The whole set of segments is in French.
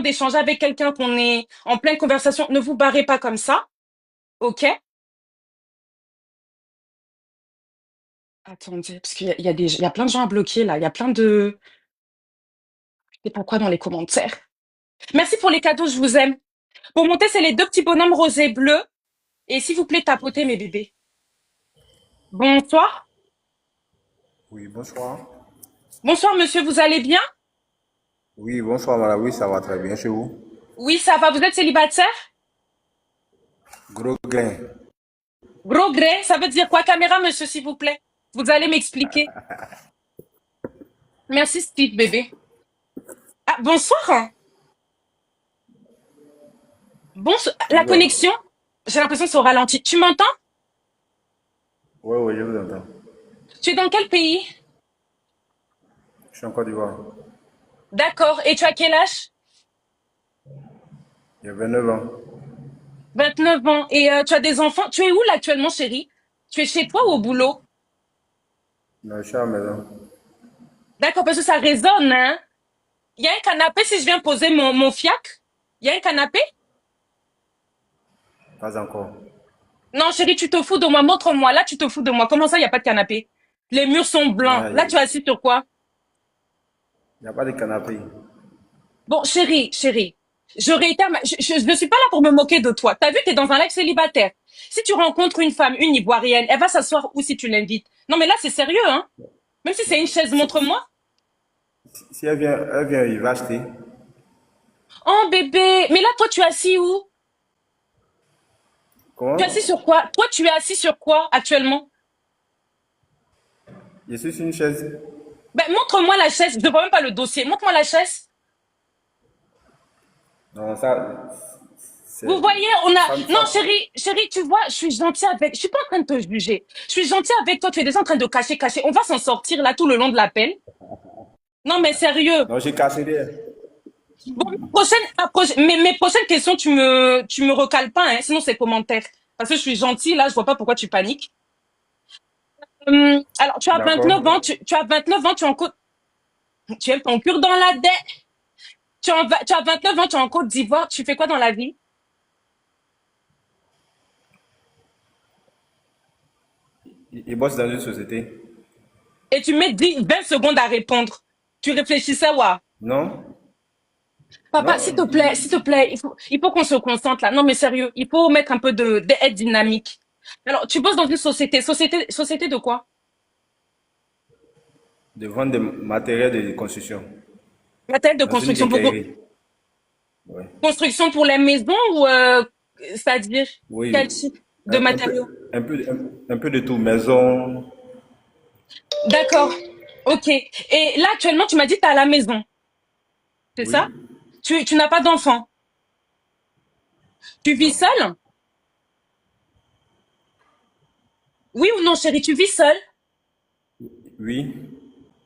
d'échanger avec quelqu'un, qu'on est en pleine conversation. Ne vous barrez pas comme ça, ok? Attendez, parce il y a plein de gens à bloquer là. Il y a plein de... Et pourquoi dans les commentaires? Merci pour les cadeaux, je vous aime. Pour monter, c'est les deux petits bonhommes rosés bleus. Et s'il vous plaît, tapotez mes bébés. Bonsoir. Oui, bonsoir. Bonsoir, monsieur, vous allez bien? Oui, bonsoir, madame. Oui, ça va très bien chez vous. Oui, ça va. Vous êtes célibataire? Gros gain. Gros gré, ça veut dire quoi? Caméra, monsieur, s'il vous plaît. Vous allez m'expliquer. Merci, Steve, bébé. Ah, bonsoir. Bonsoir. Je La vous entends. connexion, j'ai l'impression que c'est au ralenti. Tu m'entends? Oui, oui, je vous entends. Tu es dans quel pays? Je suis en Côte d'Ivoire. D'accord. Et tu as quel âge? J'ai 29 ans. 29 ans. Et tu as des enfants. Tu es où là actuellement, chérie? Tu es chez toi ou au boulot? Non, je suis à la maison. D'accord, parce que ça résonne, hein? Il y a un canapé si je viens poser mon fiacre? Il y a un canapé? Pas encore. Non, chérie, tu te fous de moi. Montre-moi. Là, tu te fous de moi. Comment ça, il n'y a pas de canapé? Les murs sont blancs. Non, Là, tu es assis sur quoi? il n'y a pas de canapé. Bon, chérie, chérie, je réitère, je ne suis pas là pour me moquer de toi. T'as vu, t'es dans un live célibataire. Si tu rencontres une femme, une Ivoirienne, elle va s'asseoir où si tu l'invites? Non, mais là, c'est sérieux, hein? Même si c'est une chaise, Si, montre-moi. si elle vient, il va acheter. Oh, bébé. Mais là, toi, tu es assis où? Tu es assis Comment? sur quoi? Toi, tu es assis sur quoi actuellement? Je suis sur une chaise. Ben, montre-moi la chaise. Je ne vois même pas le dossier. Montre-moi la chaise. Non, ça, Vous c'est. voyez, on a... Non, Ça, chérie, chérie, tu vois, je suis gentille avec... Je suis pas en train de te juger. Je suis gentille avec toi. Tu es déjà en train de cacher, cacher. On va s'en sortir là tout le long de l'appel. Non, mais sérieux. non, j'ai cassé rien. Bon, mes prochaines questions, tu me recales pas, hein, sinon c'est commentaire. Parce que je suis gentille, là, je vois pas pourquoi tu paniques. Alors, tu as 29 ans, D'accord. tu as 29 ans, tu es en Côte, tu aimes ton cure dans la dent. Tu as 29 ans, tu es en Côte d'Ivoire, tu fais quoi dans la vie? Il bosse dans une société. Et tu mets 20 secondes à répondre. Tu réfléchissais, ouais. Non? Papa, Non? s'il te plaît, il faut qu'on se concentre là. Non, mais sérieux, il faut mettre un peu d'aide dynamique. Alors, tu bosses dans une société de quoi? De vendre des matériels de construction. Matériel de Dans une construction. quincaillerie. Ouais. Construction pour les maisons ou c'est-à-dire quel Oui. type de matériaux? Un peu de tout. Maison. D'accord. Ok. Et là, actuellement, tu m'as dit que tu es à la maison. C'est ça? Oui. Tu n'as pas d'enfant. Tu vis Non. seul? Oui ou non, chérie, tu vis seul? Oui.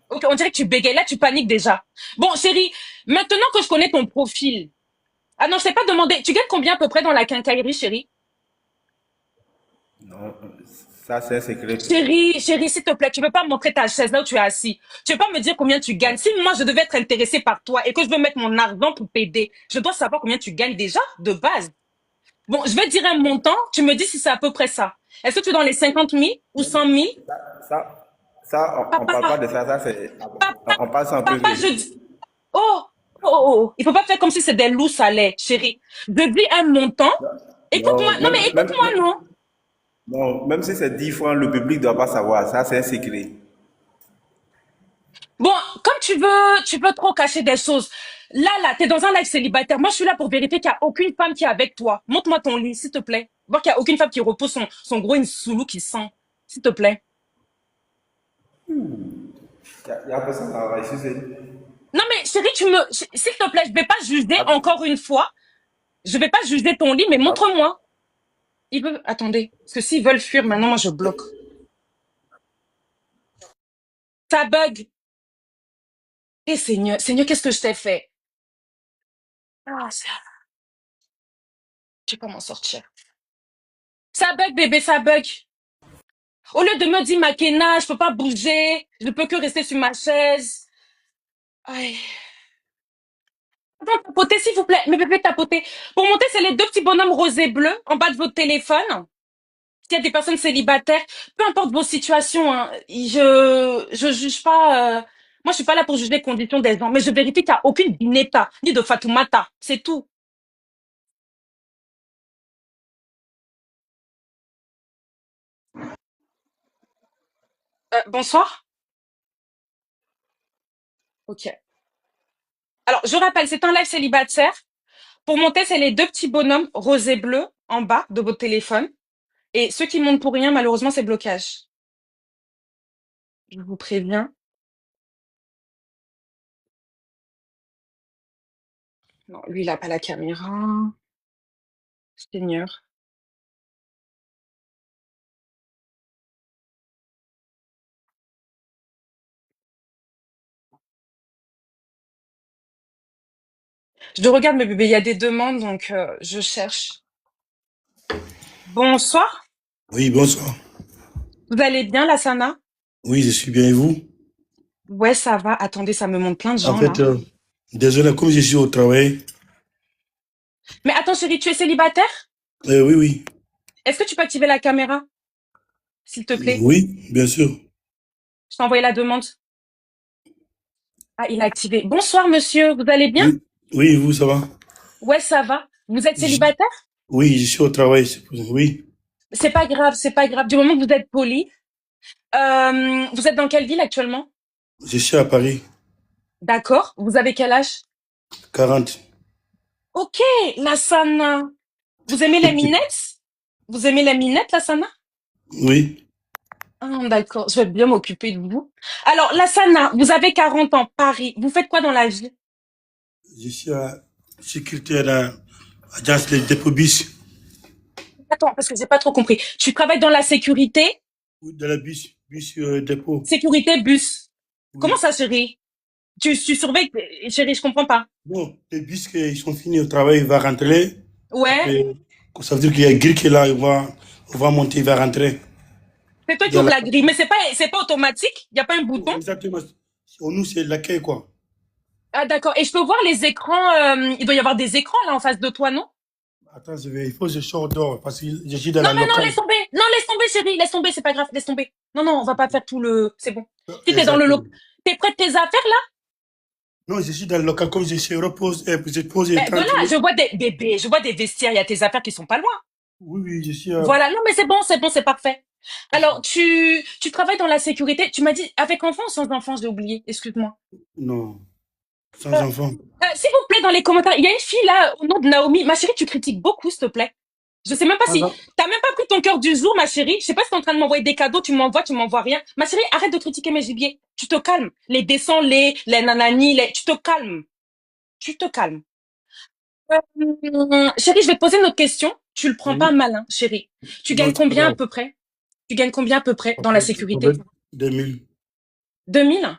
Ok, on dirait que tu bégayes. Là, tu paniques déjà. Bon, chérie, maintenant que je connais ton profil. Ah non, je t'ai pas demandé. Tu gagnes combien à peu près dans la quincaillerie, chérie? Non. Ça, c'est un secret. Chérie, s'il te plaît, tu peux pas me montrer ta chaise là où tu es assis. Tu peux pas me dire combien tu gagnes. Si moi, je devais être intéressée par toi et que je veux mettre mon argent pour t'aider, je dois savoir combien tu gagnes déjà, de base. Bon, je vais te dire un montant, tu me dis si c'est à peu près ça. Est-ce que tu es dans les 50 000 ou 100 000? Ça, ça, on parle pas Papa, de ça. Ça, c'est. papa, On parle ça en papa, je privé. dis... Oh, oh. Il faut pas faire comme si c'est des loups salés, chérie. Je dis un montant. Écoute-moi, Non, non mais écoute-moi, non. non, même si c'est 10 francs, le public ne doit pas savoir. Ça, c'est un secret. Bon, comme tu veux trop cacher des choses. Là, t'es dans un live célibataire. Moi, je suis là pour vérifier qu'il n'y a aucune femme qui est avec toi. Montre-moi ton lit, s'il te plaît. Voir qu'il n'y a aucune femme qui repose son gros insoulou qui sent. S'il te plaît. Il y a personne là, ici, c'est. Non, mais chérie, s'il te plaît, je vais pas juger encore une fois. Je vais pas juger ton lit, mais montre-moi. Attendez. Parce que s'ils veulent fuir, maintenant, moi, je bloque. Ça bug. Eh, Seigneur, Seigneur, qu'est-ce que je t'ai fait? Ah, je vais pas m'en sortir. Ça bug, bébé, ça bug. Au lieu de me dire, Makena, je peux pas bouger, je ne peux que rester sur ma chaise. Aïe. Attends, tapotez, s'il vous plaît. Mais bébé, tapotez. Pour monter, c'est les deux petits bonhommes rosés bleus en bas de votre téléphone. S'il y a des personnes célibataires, peu importe vos situations, hein, je juge pas. Moi, je suis pas là pour juger les conditions des gens, mais je vérifie qu'il n'y a aucune Bineta ni de Fatoumata. C'est tout. Bonsoir. Ok. Alors, je rappelle, c'est un live célibataire. Pour monter, c'est les deux petits bonhommes rose et bleu en bas de votre téléphone. Et ceux qui montent pour rien, malheureusement, c'est blocage. Je vous préviens. Non, lui, il a pas la caméra. Seigneur. Je regarde mes bébés, il y a des demandes, donc je cherche. Bonsoir. Oui, bonsoir. Vous allez bien, Lassana? Oui, je suis bien et vous? Ouais, ça va. Attendez, ça me montre plein de En gens fait, là. désolé, comme je suis au travail, Mais attends, chérie, tu es célibataire? oui, oui, Est-ce que tu peux activer la caméra, s'il te plaît? oui, bien sûr. Je t'ai envoyé la demande. Ah, il a activé. Bonsoir, monsieur. Vous allez bien? Oui, oui, et vous, ça va? Ouais, ça va. Vous êtes Je- célibataire? oui, je suis au travail, oui. C'est pas grave, c'est pas grave. Du moment que vous êtes poli. Vous êtes dans quelle ville actuellement? Je suis à Paris, D'accord. Vous avez quel âge? 40. Ok, Lassana. Vous aimez les minettes? Vous aimez les minettes, Lassana? Oui, Ah, d'accord, je vais bien m'occuper de vous. Alors, Lassana, vous avez 40 ans, Paris. Vous faites quoi dans la vie? je suis à sécurité à l'agence des dépôts bis, Attends, parce que j'ai pas trop compris. Tu travailles dans la sécurité? ou de la bus dépôt. Sécurité bus. Comment Oui. ça, chérie? Tu surveilles, chérie, je comprends pas. Bon, les bus qui sont finis au travail, il va rentrer. Ouais, Après, ça veut dire qu'il y a un grille qui est là, on va monter, il va rentrer. c'est toi qui Dans ouvres la... la grille, mais c'est pas automatique? Il y a pas un bouton? Exactement. Pour nous, c'est l'accueil, quoi. Ah, d'accord. Et je peux voir les écrans, il doit y avoir des écrans là en face de toi, non? Attends, il faut que je sorte dehors parce que je suis dans Non, la mais non, locale. laisse tomber. Non, laisse tomber, chérie. Laisse tomber, c'est pas grave. Laisse tomber. Non, non, on va pas faire tout le. C'est bon. Si t'es dans le Exactement. local. T'es près de tes affaires, là? Non, je suis dans le local comme je suis repose, je pose Ben voilà, tranquille. je vois des bébés, je vois des vestiaires. Il y a tes affaires qui sont pas loin. Oui, oui, je suis. Voilà. Non, mais c'est bon, c'est parfait. Alors, tu travailles dans la sécurité. Tu m'as dit avec enfant ou sans enfant, j'ai oublié. Excuse-moi. Non, Euh, sans enfant. S'il vous plaît, dans les commentaires, il y a une fille là, au nom de Naomi. Ma chérie, tu critiques beaucoup, s'il te plaît. Je sais même pas Sans si en- t'as même pas pris ton cœur du jour, ma chérie. Je sais pas si t'es en train de m'envoyer des cadeaux, tu m'envoies rien. Ma chérie, arrête de critiquer mes gibiers. Tu te calmes. Les dessins, les nanani, tu te calmes. Tu te calmes. Chérie, je vais te poser une autre question. Tu le prends pas Oui. mal, hein, chérie. Tu Non, gagnes c'est pas combien à grave. peu près? Tu gagnes combien à peu près En dans la fait, en sécurité? fait, 2000. 2000.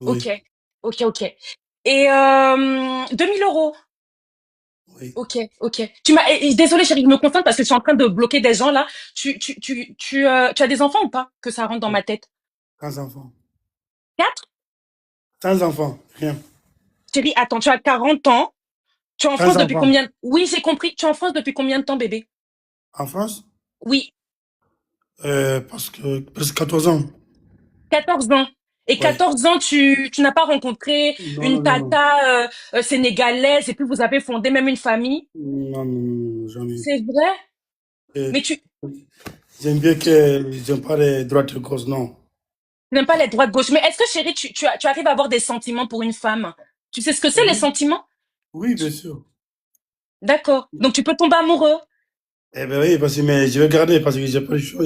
Ok. Oui, Ok. Et 2000 euros. oui. Ok, ok. Désolée chérie, je me concentre parce que je suis en train de bloquer des gens là. Tu as des enfants ou pas? Que ça rentre dans ma tête. Sans enfant. Quatre? Sans enfant, rien. Chérie, attends, tu as 40 ans. Tu es en Sans France depuis enfant. combien? Oui, j'ai compris. Tu es en France depuis combien de temps, bébé? En France, Oui, parce que presque 14 ans. 14 ans. Et Oui. 14 ans, tu n'as pas rencontré Non, une non, non, non. tata sénégalaise et puis vous avez fondé même une famille. Non, non, non, non, jamais. C'est vrai? Euh, Mais tu J'aime bien que j'aime pas les droites et gauches, non. n'aimes pas les droites gauche. Mais est-ce que chérie, tu arrives à avoir des sentiments pour une femme? Tu sais ce que c'est les Oui, sentiments? oui, bien sûr. D'accord. Donc tu peux tomber amoureux. Eh ben oui, parce que mais je vais garder parce que j'ai pas le choix.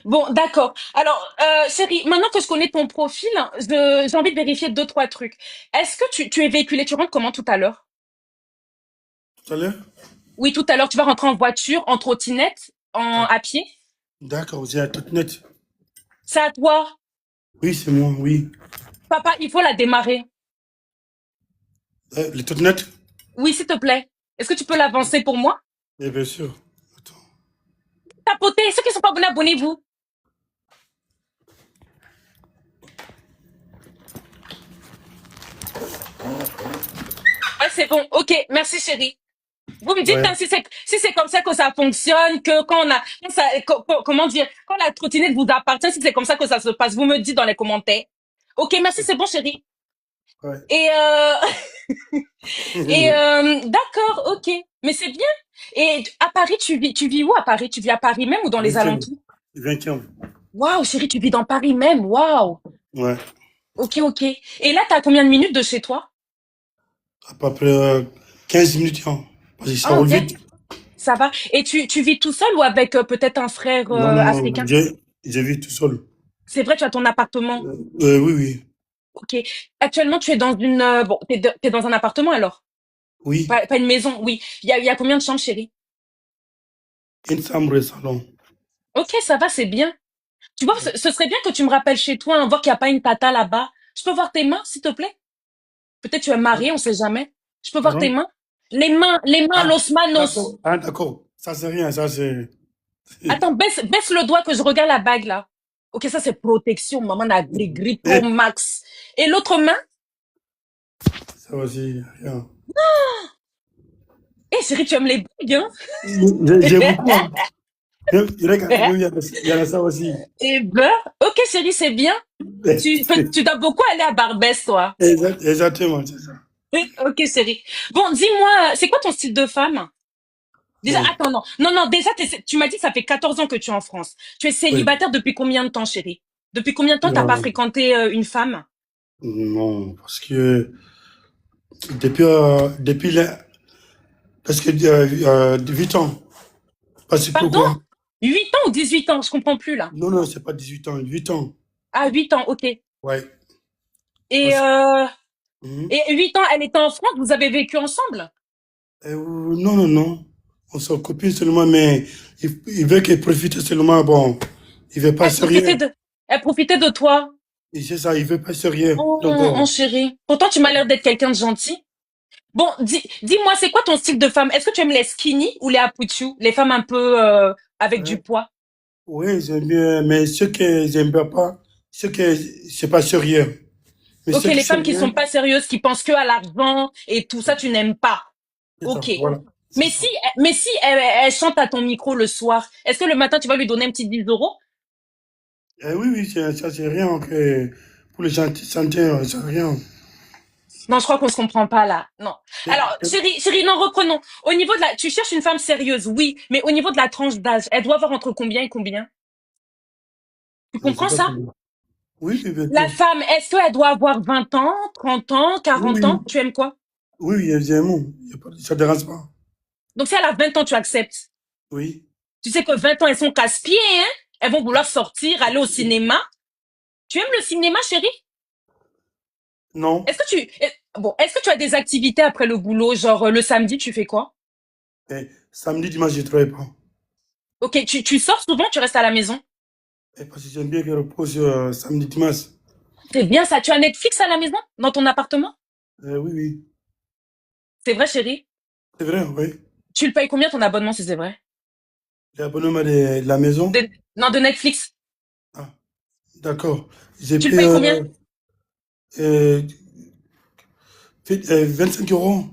Bon, d'accord. Alors, chérie, maintenant que je connais ton profil, j'ai envie de vérifier deux, trois trucs. Est-ce que tu es véhiculé? Tu rentres comment tout à l'heure? Tout à l'heure? Oui, tout à l'heure, tu vas rentrer en voiture, en trottinette, Ah, à pied? d'accord, c'est la trottinette. C'est à toi. Oui, c'est moi, oui. Papa, il faut la démarrer. Les trottinettes? Oui, s'il te plaît. Est-ce que tu peux l'avancer pour moi? Eh bien sûr. Attends. Tapotez. Ceux qui sont pas abonnés, abonnez-vous. c'est bon. Ok, merci chérie. Vous me dites Ouais, hein, si c'est comme ça que ça fonctionne, que quand on a, quand ça, comment dire, quand la trottinette vous appartient, si c'est comme ça que ça se passe, vous me dites dans les commentaires. Ok, merci, c'est bon chérie. ouais. Et d'accord, ok, mais c'est bien. Et à Paris, tu vis où à Paris? Tu vis à Paris même ou dans les 20e. alentours? 20e. Waouh, chérie, tu vis dans Paris même. Waouh. Ouais. Ok, ok. Et là, t'as combien de minutes de chez toi? À peu près 15 minutes, hein. Parce que ça Ah, roule ok, vite. ça va. Et tu vis tout seul ou avec peut-être un frère Non, non, non. africain? Je vis tout seul. C'est vrai, tu as ton appartement. Oui, oui. Ok. Actuellement, tu es dans une... bon, t'es dans un appartement alors? Oui. Pas une maison, oui. Il y a combien de chambres, chérie? Une chambre et salon. Ok, ça va, c'est bien. Tu vois, ce serait bien que tu me rappelles chez toi, hein, voir qu'il n'y a pas une tata là-bas. Je peux voir tes mains, s'il te plaît? Peut-être tu es marié, on sait jamais. Je peux voir tes Pardon? mains? Les mains, Ah, los manos. d'accord. Ah, d'accord. Ça, c'est rien. Ça, c'est. Attends, baisse le doigt que je regarde la bague là. Ok, ça c'est protection, maman a gris pro Eh, max. Et l'autre main? ça aussi, rien. Eh chérie, tu aimes les bagues, hein? J'ai beaucoup, hein. Regarde, il y a ça aussi. Eh ben, ok chérie, c'est bien. Tu dois beaucoup aller à Barbès, toi. Exactement, c'est ça. Ok chérie. Bon, dis-moi, c'est quoi ton style de femme? Déjà, Bon, attends, non. Non, non, déjà, tu m'as dit que ça fait 14 ans que tu es en France. Tu es oui. célibataire depuis combien de temps, chérie? Depuis combien de temps t'as pas Non, fréquenté une femme? non, parce que depuis presque 8 ans. Parce que Pardon? pourquoi? 8 ans ou 18 ans? Je comprends plus, là. Non, non, c'est pas 18 ans, 8 ans. Ah, 8 ans, ok. Ouais. Et, Parce, euh, Mhm. et 8 ans, elle était en France, vous avez vécu ensemble? Non, non, non. On s'en copine seulement, mais il veut qu'il profite seulement. Bon, il veut pas Elle profitait sérieux. de, elle profitait de toi. Et c'est ça, il veut pas sérieux. Oh, Donc, mon chéri. Pourtant, tu m'as l'air d'être quelqu'un de gentil. Bon, dis-moi, c'est quoi ton style de femme? Est-ce que tu aimes les skinny ou les apouchou? Les femmes un peu, avec du hein, poids? oui, j'aime bien, mais ce que j'aime pas, ce que c'est pas sérieux. Mais Ok, ce qui est les femmes qui sont sérieux, pas sérieuses, qui pensent que à l'argent et tout ça, tu n'aimes pas. c'est ça, Ok. voilà. C'est Mais ça. si elle chante à ton micro le soir, est-ce que le matin, tu vas lui donner un petit 10 euros? Oui, oui, ça, c'est rien. Pour les gens qui chantent, c'est rien. Non, je crois qu'on se comprend pas là. Non. Euh, Alors, euh, chérie, non, reprenons. Au niveau de la, tu cherches une femme sérieuse, oui, mais au niveau de la tranche d'âge, elle doit avoir entre combien et combien? Tu Je sais comprends pas ça? comment. Oui, oui, bien La sûr. femme, est-ce qu'elle doit avoir 20 ans, 30 ans, Oui, 40 ans? oui, Tu aimes quoi? oui, oui, évidemment. Ça ne dérange pas. Donc, si elle a 20 ans, tu acceptes. Oui. Tu sais que 20 ans, elles sont casse-pieds, hein? Elles vont vouloir sortir, aller au cinéma. Tu aimes le cinéma, chérie? Non. Est-ce que tu as des activités après le boulot, genre le samedi, tu fais quoi? Samedi, dimanche, je ne travaille pas. Ok, tu sors souvent, tu restes à la maison. Parce que j'aime bien qu'elle repose samedi, dimanche. C'est bien ça. Tu as Netflix à la maison, dans ton appartement? Oui, oui. C'est vrai, chérie? C'est vrai, oui. Tu le payes combien ton abonnement si c'est vrai? L'abonnement de la maison. Non, de Netflix. Ah, d'accord. J'ai Tu le payé payes combien? euh, 25 €.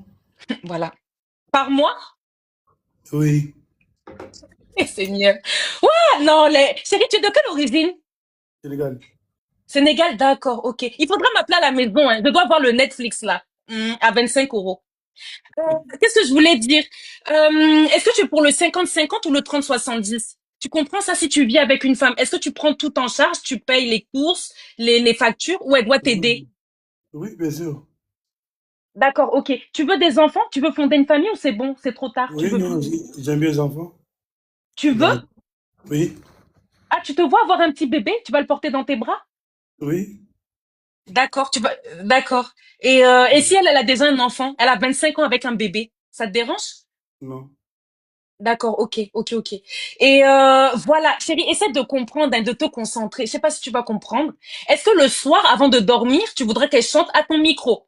Voilà. Par mois? Oui. C'est mieux. Ah non, chérie, tu es de quelle origine? Sénégal. Sénégal, d'accord, ok. Il faudra m'appeler à la maison, hein. Je dois voir le Netflix là, à 25 euros. Qu'est-ce que je voulais dire? Est-ce que tu es pour le 50-50 ou le 30-70? Tu comprends ça si tu vis avec une femme? Est-ce que tu prends tout en charge, tu payes les courses, les factures ou elle doit t'aider? Oui, oui, bien sûr. D'accord, ok. Tu veux des enfants? Tu veux fonder une famille ou c'est bon, c'est trop tard, tu Oui, veux non, plus? j'aime bien les enfants. Tu veux? Donc, oui, Ah, tu te vois avoir un petit bébé? Tu vas le porter dans tes bras? oui. D'accord, d'accord. Et si elle a déjà un enfant, elle a 25 ans avec un bébé, ça te dérange? Non. D'accord, ok, ok, ok. Et voilà, chérie, essaie de comprendre, hein, de te concentrer. Je sais pas si tu vas comprendre. Est-ce que le soir, avant de dormir, tu voudrais qu'elle chante à ton micro?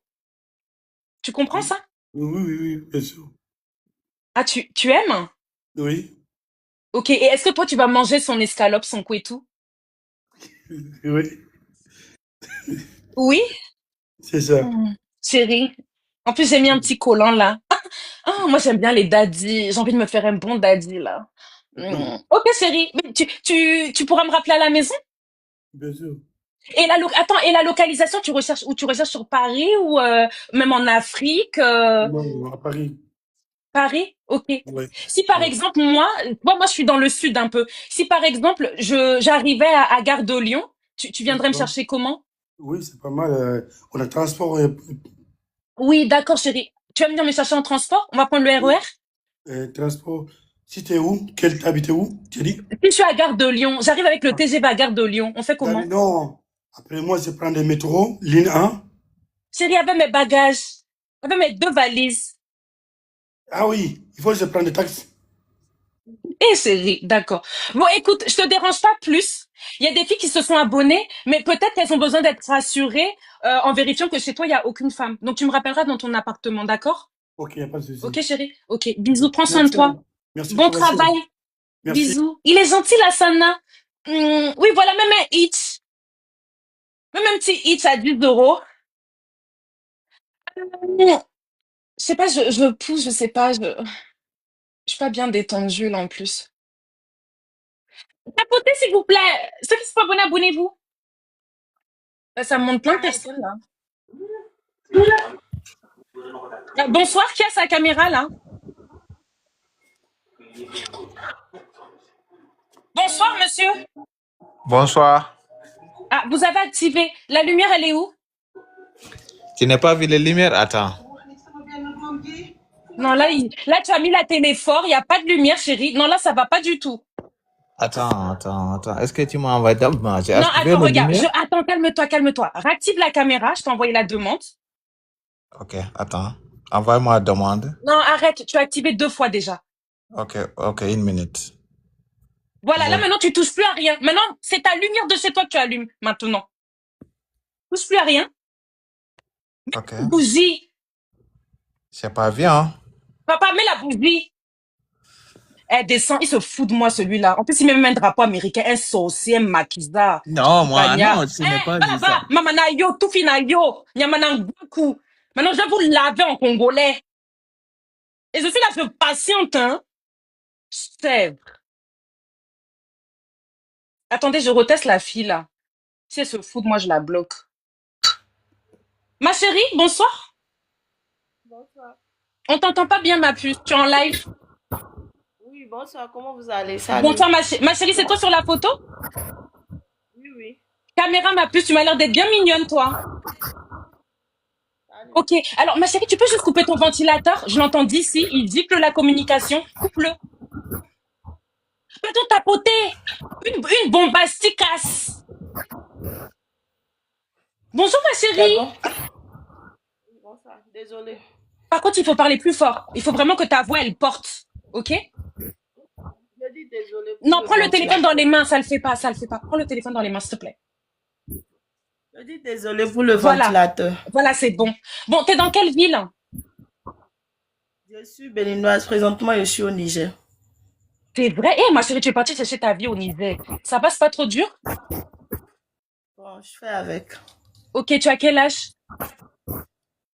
Tu comprends Oui, ça? oui, oui, oui, bien sûr. Ah, tu aimes? Oui, Ok, et est-ce que toi, tu vas manger son escalope, son couetou? oui, Oui? c'est ça. Chérie. En plus, j'ai mis un petit collant là. Ah, moi, j'aime bien les daddies. J'ai envie de me faire un bon daddy là. Ok, chérie. Mais tu pourras me rappeler à la maison? Bien sûr. Et attends, et la localisation, tu recherches où? Tu recherches sur Paris ou même en Afrique? Non, à Paris. Paris? Ok. Oui. Si par Oui. exemple, moi, je suis dans le sud un peu. Si par exemple, j'arrivais à Gare de Lyon, tu viendrais me D'accord. chercher comment? Oui, c'est pas mal. On a transport, Oui, d'accord, chérie. Tu vas venir me chercher en transport? On va prendre le RER? transport. Si t'es où? T'habites où? Tu as dit? Si je suis à Gare de Lyon, j'arrive avec le TGV à Gare de Lyon. On fait comment? Non. Après moi, je prends des métros, ligne 1. Chérie, avec mes bagages, avec mes 2 valises. Ah oui, il faut que je prenne des taxis. Eh chérie, d'accord. Bon, écoute, je te dérange pas plus. Il y a des filles qui se sont abonnées, mais peut-être qu'elles ont besoin d'être rassurées en vérifiant que chez toi, il y a aucune femme. Donc, tu me rappelleras dans ton appartement, d'accord? Ok, y a pas de souci. Ok, chérie? Ok, bisous, prends soin de Merci, toi. hein. Merci Bon toi aussi. travail, Merci. bisous. Il est gentil, la Sana. Oui, voilà, même un hitch. Même un petit hitch à 10 euros. Je sais pas, je pousse, je sais pas, je suis pas bien détendue, là, en plus. Tapotez, s'il vous plaît. Ceux qui sont pas abonnés, abonnez-vous. Ça me montre plein de personnes, là. Bonsoir, qui a sa caméra là? Bonsoir, monsieur. Bonsoir. Ah, vous avez activé. La lumière, elle est où? Tu n'as pas vu les lumières? Attends. Non, là, tu as mis la télé fort, il n'y a pas de lumière, chérie. Non, là, ça va pas du tout. Attends. Est-ce que tu m'as envoyé d'abord? J'ai Non, activé attends, les regarde. lumières? Attends, calme-toi. Réactive la caméra, je t'ai envoyé la demande. Ok, attends. Envoie-moi la demande. Non, arrête, tu as activé 2 fois déjà. Ok, une minute. Voilà, là, Je- maintenant, tu touches plus à rien. Maintenant, c'est ta lumière de chez toi que tu allumes, maintenant. Touche plus à rien. Ok. Bougie. C'est pas bien. Papa, mets la bougie. Elle descend, il se fout de moi, celui-là. En plus, il met même un drapeau américain, un sorcier, un maquisard. Non, moi, Tania. non, tu n'as pas vu ça. Baba, mama na yo, tout fina yo. Nyamana ngwaku. Maintenant, je vais vous laver en congolais. Et je suis là, je patiente, hein. Sèvres. Attendez, je reteste la fille, là. Si elle se fout de moi, je la bloque. Ma chérie, bonsoir. Bonsoir. On t'entend pas bien, ma puce. Tu es en live. Oui, bonsoir. Comment vous allez? Salut. Bonsoir, ma chérie, c'est toi sur la photo? Oui, oui. Caméra, ma puce, tu m'as l'air d'être bien mignonne, toi. Salut. Ok. Alors, ma chérie, tu peux juste couper ton ventilateur? Je l'entends d'ici. Il dit que la communication. Coupe-le. Pas tout tapoter. Une bombasticasse. Bonjour, ma chérie. D'accord. Oui, bonsoir. Désolée. Par contre, il faut parler plus fort. Il faut vraiment que ta voix, elle porte. Ok? Je dis désolée pour Non, le prends le téléphone dans les ventilateur. mains. Ça le fait pas, ça le fait pas. Prends le téléphone dans les mains, s'il te plaît. Je dis désolée pour le Voilà. ventilateur. Voilà, c'est bon. Bon, t'es dans quelle ville? Je suis béninoise. Présentement, je suis au Niger. C'est vrai? Eh, ma chérie, tu es partie chercher ta vie au Niger. Ça passe pas trop dur? Bon, je fais avec. Ok, tu as quel âge?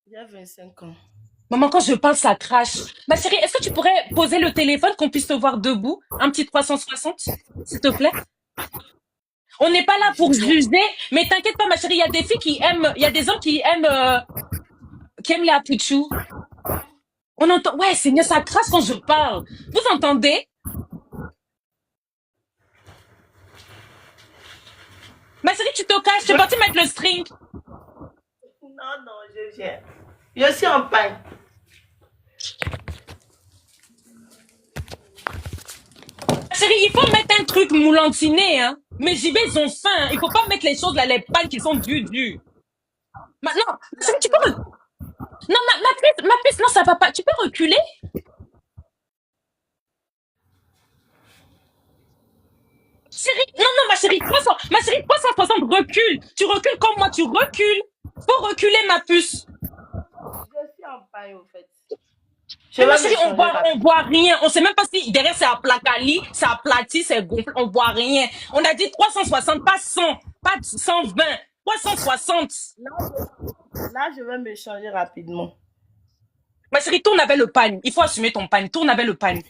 J'ai 25 ans. Maman, quand je parle, ça crache. Ma chérie, est-ce que tu pourrais poser le téléphone qu'on puisse te voir debout? Un petit 360, s'il te plaît? On n'est pas là Je pour viens. juger, mais t'inquiète pas, ma chérie, il y a des filles qui aiment, il y a des hommes qui aiment les apouchous. On entend, ouais, c'est mieux, ça crache quand je parle. Vous entendez? Ma chérie, tu te caches, tu es partie mettre le string. Non, non, je viens. Je suis en panne. Ma chérie, il faut mettre un truc moulantiné, hein. Mais JB, ils ont faim. Hein. Il faut pas mettre les choses là, les pannes qui sont dues. Maintenant, ma chérie, tu peux... Non, ma puce, non, ça va pas. Tu peux reculer? Chérie, non, ma chérie, 300, ma chérie, 360, recule. Tu recules comme moi, tu recules. Faut reculer, ma puce. Je suis en panne, au fait. Je Mais ma vais me chérie, changer on rapidement. voit rien. On sait même pas si derrière c'est aplacali, c'est aplati, c'est gonflé. On voit rien. On a dit 360, pas 100, pas 120, 360. Là, je vais me changer rapidement. Ma chérie, tourne avec le pagne. Il faut assumer ton pagne. Tourne avec le pagne.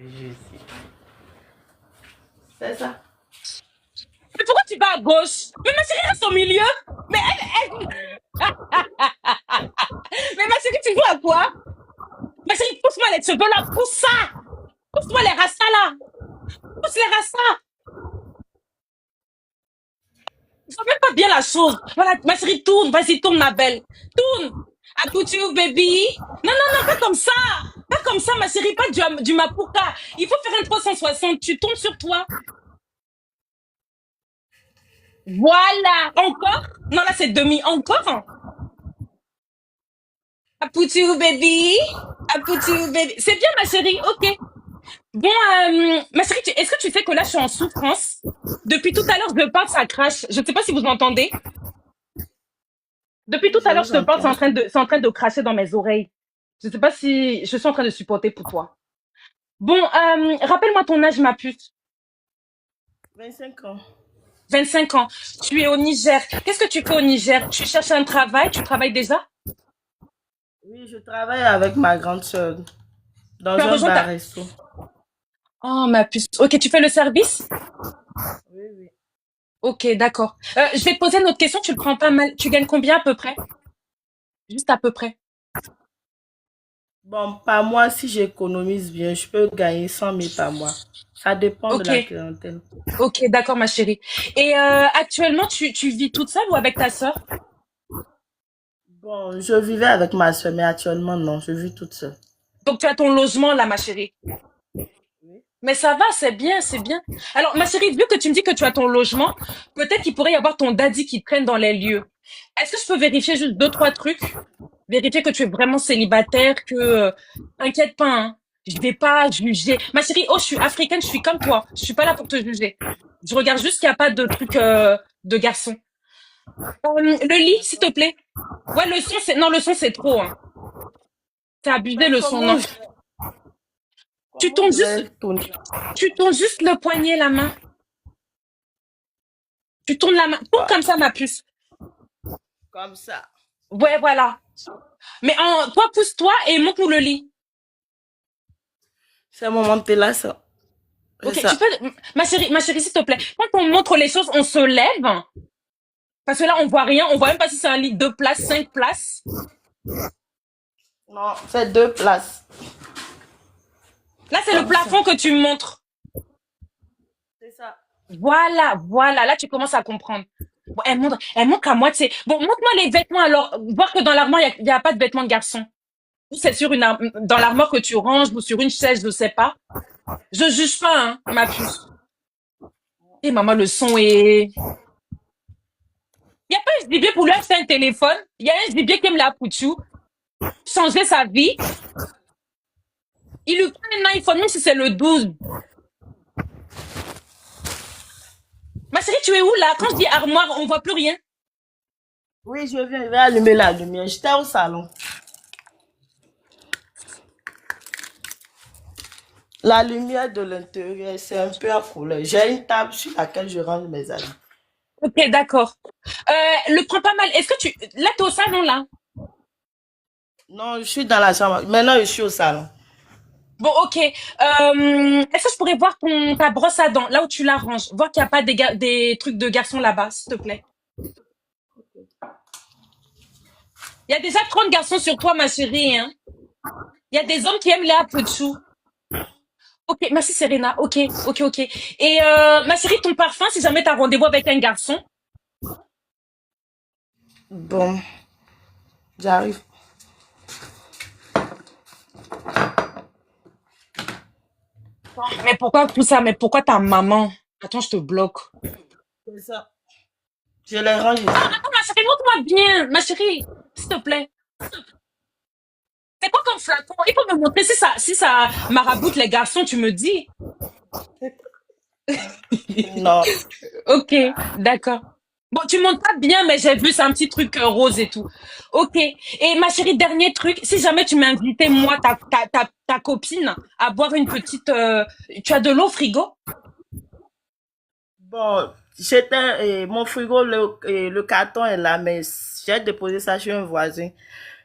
Je sais. C'est ça. Mais pourquoi tu vas à gauche? Mais ma chérie reste au milieu. Mais mais ma chérie, tu joues à quoi? Ma chérie, pousse-moi les cheveux là. Pousse ça. Pousse-moi les rastas là. Pousse les rastas. Je vois même pas bien la chose. Voilà, ma chérie, tourne. Vas-y, tourne, ma belle. Tourne. I put you, baby. Non, non, non, pas comme ça. Pas comme ça, ma chérie, pas du Mapuka. Il faut faire un 360. Tu tournes sur toi. Voilà. Encore? Non, là, c'est demi. Encore? I put you, baby. I put you, baby. C'est bien, ma chérie. OK. Bon, ma chérie, est-ce que tu sais que là, je suis en souffrance? Depuis tout à l'heure, je parle, ça crache. Je ne sais pas si vous entendez. Depuis tout Oui, je à l'heure, je vous te parle, entends. c'est en train de cracher dans mes oreilles. Je ne sais pas si je suis en train de supporter pour toi. Bon, rappelle-moi ton âge, ma puce. 25 ans. 25 ans. Tu es au Niger. Qu'est-ce que tu fais au Niger? Tu cherches un travail? Tu travailles déjà? Oui, je travaille avec ma grande sœur Tu dans as un rejoint ta... bar-resto. Oh, ma puce. Ok, tu fais le service? Oui, oui. Ok, d'accord. Je vais te poser une autre question. Tu le prends pas mal. Tu gagnes combien à peu près? Juste à peu près. Bon, par mois, si j'économise bien, je peux gagner 100 000 par mois. Ça dépend de Ok, la clientèle. ok, d'accord, ma chérie. Et actuellement, tu vis toute seule ou avec ta sœur? Bon, je vivais avec ma soeur, mais actuellement, non, je vis toute seule. Donc, tu as ton logement là, ma chérie. Oui. Mais ça va, c'est bien, c'est bien. Alors, ma chérie, vu que tu me dis que tu as ton logement, peut-être qu'il pourrait y avoir ton daddy qui traîne dans les lieux. Est-ce que je peux vérifier juste deux, trois trucs? Vérifier que tu es vraiment célibataire, que... t'inquiète pas, hein. Je vais pas juger. Ma chérie, oh, je suis africaine, je suis comme toi. Je suis pas là pour te juger. Je regarde juste qu'il n'y a pas de truc de garçon. Le lit, s'il te plaît. Ouais, le son, c'est... Non, le son, c'est trop, hein. T'as abusé Mais le son, non. Tu comment tournes je vais juste... le tourner? Tu tournes juste le poignet, la main. Tu tournes la main. Tourne Ah, comme ça, ma puce. comme ça. Ouais, voilà. Mais toi, pousse-toi et montre-nous le lit. C'est mon monter là, ça. C'est Ok, tu ça. peux... Ma chérie, s'il te plaît. Quand on montre les choses, on se lève. Parce que là, on voit rien. On voit même pas si c'est un lit 2 places, 5 places. Non, c'est 2 places. Là, c'est le Comme ça. plafond que tu montres. C'est ça. Voilà, voilà. Là, tu commences à comprendre. Bon, elle montre à moitié. Bon, montre-moi les vêtements alors. Voir que dans l'armoire, il y a pas de vêtements de garçon. Ou c'est sur dans l'armoire que tu ranges ou sur une chaise, je sais pas. Je juge pas, hein, ma puce. Et maman, le son est... Il n'y a pas un SDB pour lui acheter un téléphone. Il y a un SDB qui aime la pouchou. Changer sa vie. Il lui prend un iPhone, même si c'est le 12. Ma chérie, tu es où là? Quand je dis armoire, on voit plus rien. Oui, je vais allumer la lumière. J'étais au salon. La lumière de l'intérieur, c'est un peu en couleur. J'ai une table sur laquelle je range mes habits. Ok, d'accord. Le prends pas mal. Est-ce que tu... Là, t'es au salon, là. Non, je suis dans la chambre. Maintenant, je suis au salon. Bon, ok. Est-ce que je pourrais voir ta brosse à dents, là où tu la ranges? Voir qu'il n'y a pas des trucs de garçon là-bas, s'il te plaît. Il y a déjà 30 garçons sur toi, ma chérie, hein. Il y a des hommes qui aiment les apouchous. Ok, merci Serena. Ok, ok, ok. Et ma chérie, ton parfum, si jamais t'as rendez-vous avec un garçon, Bon, j'arrive. mais pourquoi tout ça? Mais pourquoi ta maman? Attends, je te bloque. C'est ça. Je les range Ah, ici. attends, ma chérie, montre-moi bien, ma chérie, s'il te plaît. C'est quoi comme flacon? Il faut me montrer si ça maraboute les garçons, tu me dis. Non. Ok, d'accord. Bon, tu montes pas bien, mais j'ai vu, c'est un petit truc rose et tout. Ok. Et ma chérie, dernier truc, si jamais tu m'invitais, moi, ta copine, à boire une petite... tu as de l'eau au frigo? Bon, mon frigo, le carton est là, mais j'ai déposé ça chez un voisin.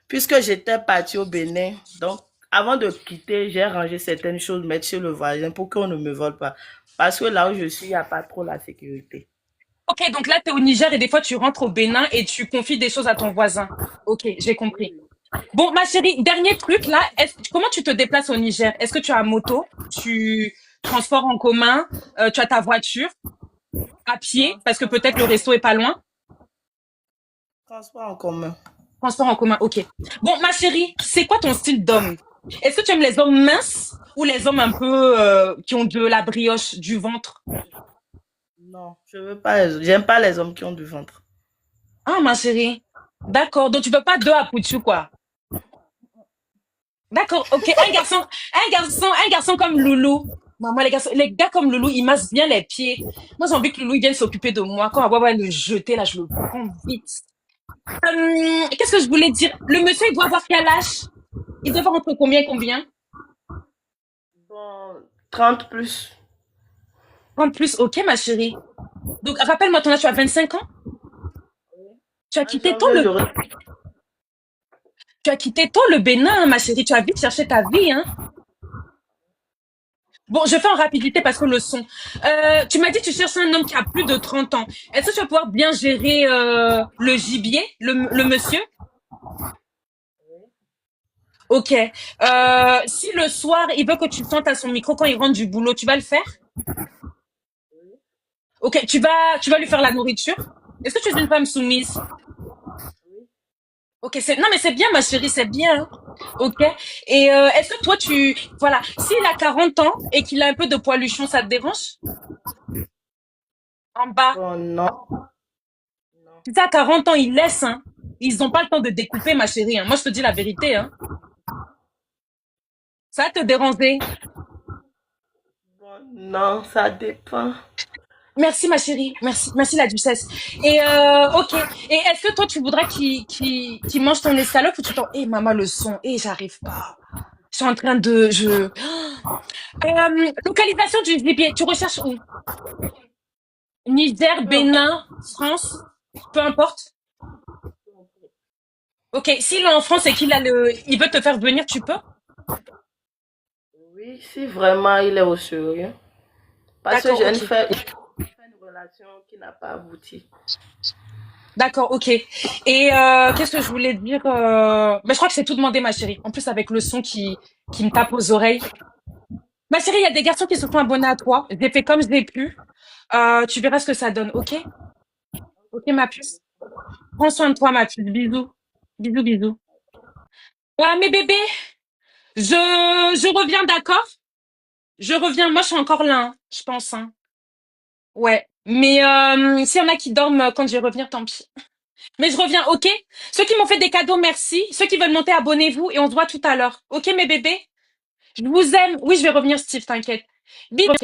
puisque j'étais partie au Bénin, donc avant de quitter, j'ai rangé certaines choses, mettre chez le voisin pour qu'on ne me vole pas. Parce que là où je suis, il n'y a pas trop la sécurité. Ok, donc là, tu es au Niger et des fois, tu rentres au Bénin et tu confies des choses à ton voisin. Ok, j'ai compris. Bon, ma chérie, dernier truc, là, comment tu te déplaces au Niger? Est-ce que tu as moto, tu transport en commun, tu as ta voiture, à pied, parce que peut-être le resto est pas loin? Transport en commun. Transport en commun, ok. Bon, ma chérie, c'est quoi ton style d'homme? Est-ce que tu aimes les hommes minces ou les hommes un peu qui ont de la brioche, du ventre? Non, je veux pas j'aime pas les hommes qui ont du ventre. Ah, ma chérie. D'accord, donc tu veux pas deux à Pouchou, quoi. D'accord, ok. Un garçon comme Loulou. Maman, les gars comme Loulou, ils massent bien les pieds. Moi, j'ai envie que Loulou il vienne s'occuper de moi. Quand on va le jeter, là, je le prends vite. Qu'est-ce que je voulais dire? Le monsieur, il doit avoir quel âge? Il doit avoir entre combien et combien? Bon, 30 plus. En plus, ok, ma chérie. Donc, rappelle-moi ton âge, tu as 25 ans? Tu as En quitté tôt janvier, le, j'aurai tu as quitté tôt le Bénin, ma chérie. Tu as vite cherché ta vie, hein? Bon, je fais en rapidité parce que le son. Tu m'as dit que tu cherches un homme qui a plus de 30 ans. Est-ce que tu vas pouvoir bien gérer le gibier, le monsieur? Ok. Si le soir, il veut que tu chantes à son micro quand il rentre du boulot, tu vas le faire? Ok. Tu vas lui faire la nourriture? Est-ce que tu es une femme soumise? Ok, non mais c'est bien ma chérie, c'est bien, hein. Ok. Et est-ce que toi voilà, s'il a 40 ans et qu'il a un peu de poiluchon, ça te dérange? En bas. bon, non, non, Si t'as 40 ans, ils laissent, hein. Ils n'ont pas le temps de découper, ma chérie, hein. Moi, je te dis la vérité, hein. Ça va te déranger. bon, non, ça dépend. Merci, ma chérie. Merci, merci la duchesse. Et ok. Et est-ce que toi, tu voudrais qu'il mange ton escalope ou tu t'en... Eh, maman, le son. Eh, j'arrive pas. Je suis en train de... Localisation du gibier. Tu recherches où? Niger, Peu Bénin, France? Peu importe. Ok. S'il est en France et il veut te faire venir, tu peux? Oui, si vraiment il est au sérieux. Parce que D'accord, ok. une relation qui n'a pas abouti. D'accord, ok. Et qu'est-ce que je voulais dire je crois que c'est tout demandé, ma chérie. En plus, avec le son qui me tape aux oreilles. Ma chérie, il y a des garçons qui se sont abonnés à toi. J'ai fait comme je l'ai pu. Tu verras ce que ça donne, ok? Ok, ma puce. Prends soin de toi, ma puce. Bisous. Bisous, bisous. Mes bébés, je reviens, d'accord? Je reviens. Moi, je suis encore là, hein, je pense, hein. Ouais. Mais s'il y en a qui dorment quand je vais revenir, tant pis. Mais je reviens, ok? Ceux qui m'ont fait des cadeaux, merci. Ceux qui veulent monter, abonnez-vous et on se voit tout à l'heure. Ok, mes bébés? Je vous aime. Oui, je vais revenir, Steve, t'inquiète. Bisous.